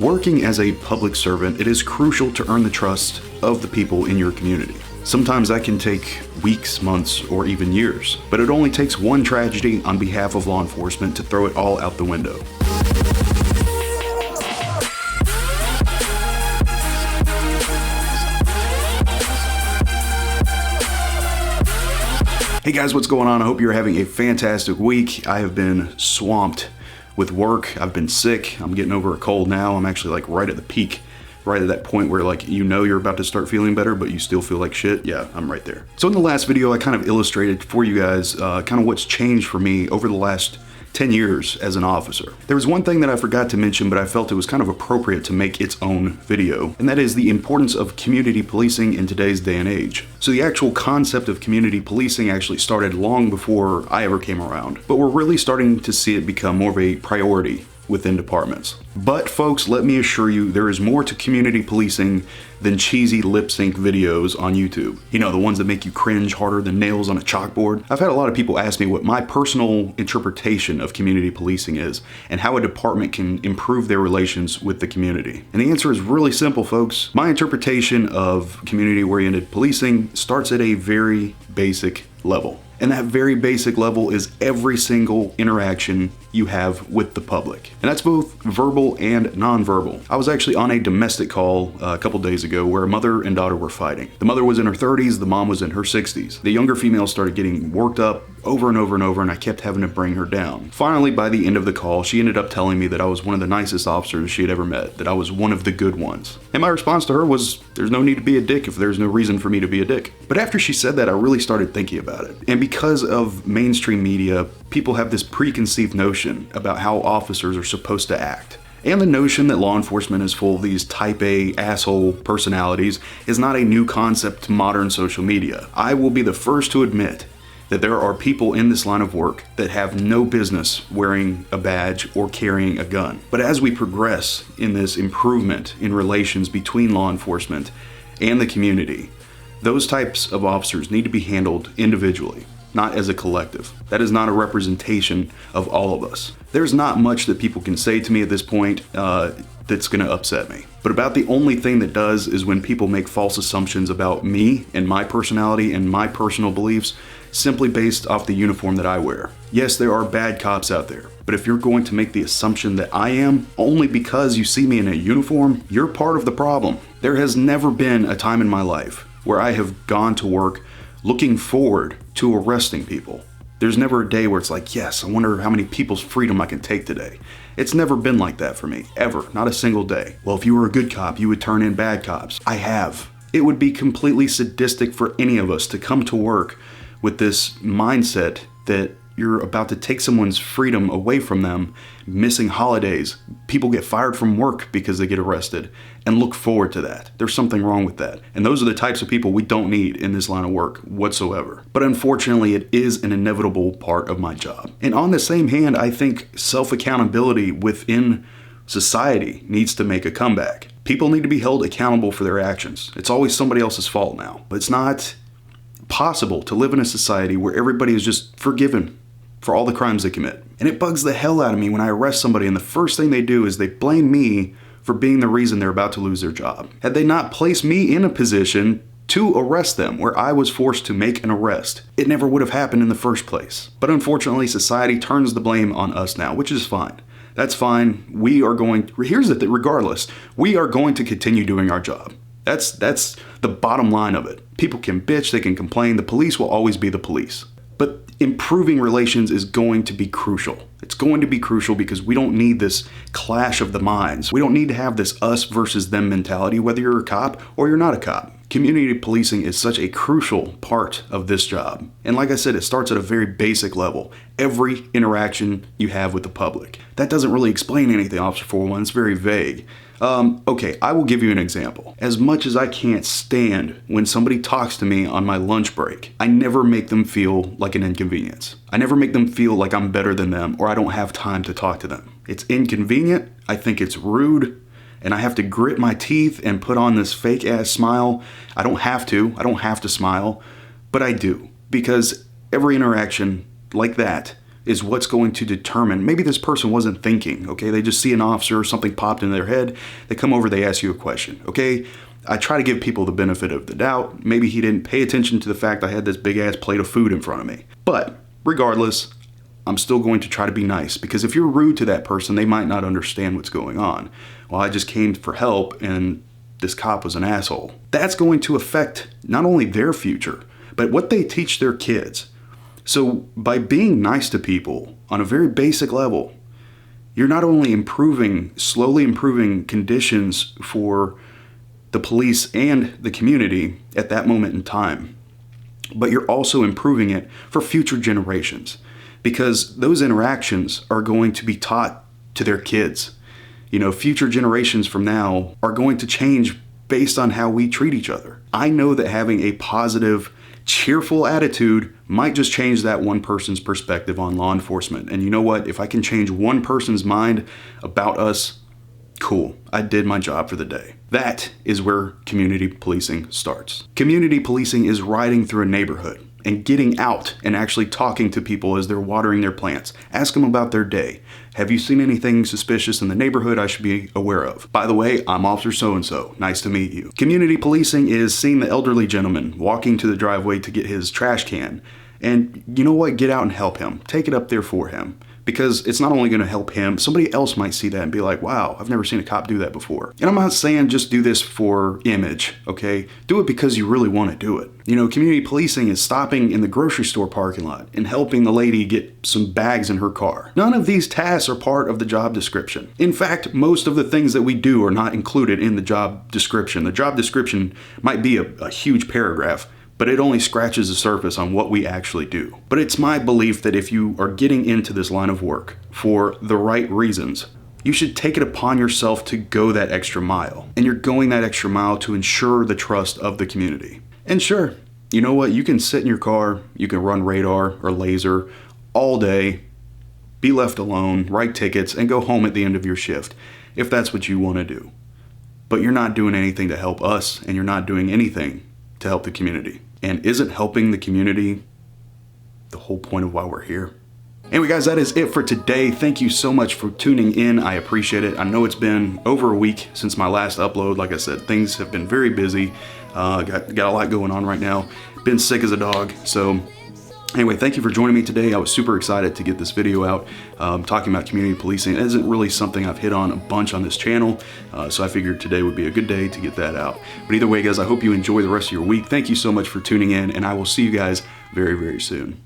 Working as a public servant, it is crucial to earn the trust of the people in your community. Sometimes that can take weeks, months, or even years, but it only takes one tragedy on behalf of law enforcement to throw it all out the window. Hey guys, what's going on? I hope you're having a fantastic week. I have been swamped with work. I've been sick. I'm getting over a cold now. I'm actually like right at the peak, right at that point where like you know you're about to start feeling better, but you still feel like shit. Yeah, I'm right there. So in the last video, I kind of illustrated for you guys kind of what's changed for me over the last 10 years as an officer. There was one thing that I forgot to mention, but I felt it was kind of appropriate to make its own video, and that is the importance of community policing in today's day and age. So the actual concept of community policing actually started long before I ever came around, but we're really starting to see it become more of a priority within departments. But folks, let me assure you, there is more to community policing than cheesy lip sync videos on YouTube. You know, the ones that make you cringe harder than nails on a chalkboard. I've had a lot of people ask me what my personal interpretation of community policing is and how a department can improve their relations with the community. And the answer is really simple, folks. My interpretation of community-oriented policing starts at a very basic level. And that very basic level is every single interaction you have with the public. And that's both verbal and nonverbal. I was actually on a domestic call a couple days ago where a mother and daughter were fighting. The mother was in her 30s, the mom was in her 60s. The younger female started getting worked up over and over and over, and I kept having to bring her down. Finally, by the end of the call, she ended up telling me that I was one of the nicest officers she had ever met, that I was one of the good ones. And my response to her was, there's no need to be a dick if there's no reason for me to be a dick. But after she said that, I really started thinking about it. And because of mainstream media, people have this preconceived notion about how officers are supposed to act. And the notion that law enforcement is full of these type A asshole personalities is not a new concept to modern social media. I will be the first to admit that there are people in this line of work that have no business wearing a badge or carrying a gun. But as we progress in this improvement in relations between law enforcement and the community, those types of officers need to be handled individually, not as a collective. That is not a representation of all of us. There's not much that people can say to me at this point that's gonna upset me. But about the only thing that does is when people make false assumptions about me and my personality and my personal beliefs simply based off the uniform that I wear. Yes, there are bad cops out there, but if you're going to make the assumption that I am only because you see me in a uniform, you're part of the problem. There has never been a time in my life where I have gone to work looking forward to arresting people. There's never a day where it's like, yes, I wonder how many people's freedom I can take today. It's never been like that for me, ever, not a single day. Well, if you were a good cop, you would turn in bad cops. I have. It would be completely sadistic for any of us to come to work with this mindset that you're about to take someone's freedom away from them, missing holidays, people get fired from work because they get arrested, and look forward to that. There's something wrong with that. And those are the types of people we don't need in this line of work whatsoever. But unfortunately, it is an inevitable part of my job. And on the same hand, I think self-accountability within society needs to make a comeback. People need to be held accountable for their actions. It's always somebody else's fault now. But it's not possible to live in a society where everybody is just forgiven for all the crimes they commit. And it bugs the hell out of me when I arrest somebody and the first thing they do is they blame me for being the reason they're about to lose their job. Had they not placed me in a position to arrest them where I was forced to make an arrest, it never would have happened in the first place. But unfortunately, society turns the blame on us now, which is fine. That's fine. Here's the thing, regardless, we are going to continue doing our job. That's the bottom line of it. People can bitch, they can complain, the police will always be the police. But improving relations is going to be crucial. It's going to be crucial because we don't need this clash of the minds. We don't need to have this us versus them mentality, whether you're a cop or you're not a cop. Community policing is such a crucial part of this job. And like I said, it starts at a very basic level. Every interaction you have with the public. That doesn't really explain anything, Officer 411. It's very vague. Okay, I will give you an example. As much as I can't stand when somebody talks to me on my lunch break, I never make them feel like an inconvenience. I never make them feel like I'm better than them or I don't have time to talk to them. It's inconvenient, I think it's rude, and I have to grit my teeth and put on this fake ass smile. I don't have to smile, but I do. Because every interaction like that is what's going to determine. Maybe this person wasn't thinking, okay? They just see an officer, something popped in their head, they come over, they ask you a question, okay? I try to give people the benefit of the doubt. Maybe he didn't pay attention to the fact I had this big ass plate of food in front of me. But regardless, I'm still going to try to be nice, because if you're rude to that person, they might not understand what's going on. Well, I just came for help and this cop was an asshole. That's going to affect not only their future, but what they teach their kids. So by being nice to people on a very basic level, you're not only slowly improving conditions for the police and the community at that moment in time, but you're also improving it for future generations, because those interactions are going to be taught to their kids. You know, future generations from now are going to change based on how we treat each other. I know that having a positive, cheerful attitude might just change that one person's perspective on law enforcement. And you know what? If I can change one person's mind about us, cool, I did my job for the day. That is where community policing starts. Community policing is riding through a neighborhood and getting out and actually talking to people as they're watering their plants. Ask them about their day. Have you seen anything suspicious in the neighborhood I should be aware of? By the way, I'm Officer So-and-so. Nice to meet you. Community policing is seeing the elderly gentleman walking to the driveway to get his trash can. And you know what? Get out and help him. Take it up there for him. Because it's not only going to help him, somebody else might see that and be like, wow, I've never seen a cop do that before. And I'm not saying just do this for image, okay? Do it because you really want to do it. You know, community policing is stopping in the grocery store parking lot and helping the lady get some bags in her car. None of these tasks are part of the job description. In fact, most of the things that we do are not included in the job description. The job description might be a huge paragraph, but it only scratches the surface on what we actually do. But it's my belief that if you are getting into this line of work for the right reasons, you should take it upon yourself to go that extra mile. And you're going that extra mile to ensure the trust of the community. And sure, you know what? You can sit in your car, you can run radar or laser all day, be left alone, write tickets, and go home at the end of your shift, if that's what you want to do. But you're not doing anything to help us, and you're not doing anything to help the community. And isn't helping the community the whole point of why we're here? Anyway, guys, that is it for today. Thank you so much for tuning in. I appreciate it. I know it's been over a week since my last upload. Like I said, things have been very busy. Got a lot going on right now. Been sick as a dog. So anyway, thank you for joining me today. I was super excited to get this video out. Talking about community policing. It isn't really something I've hit on a bunch on this channel, so I figured today would be a good day to get that out. But either way, guys, I hope you enjoy the rest of your week. Thank you so much for tuning in, and I will see you guys very, very soon.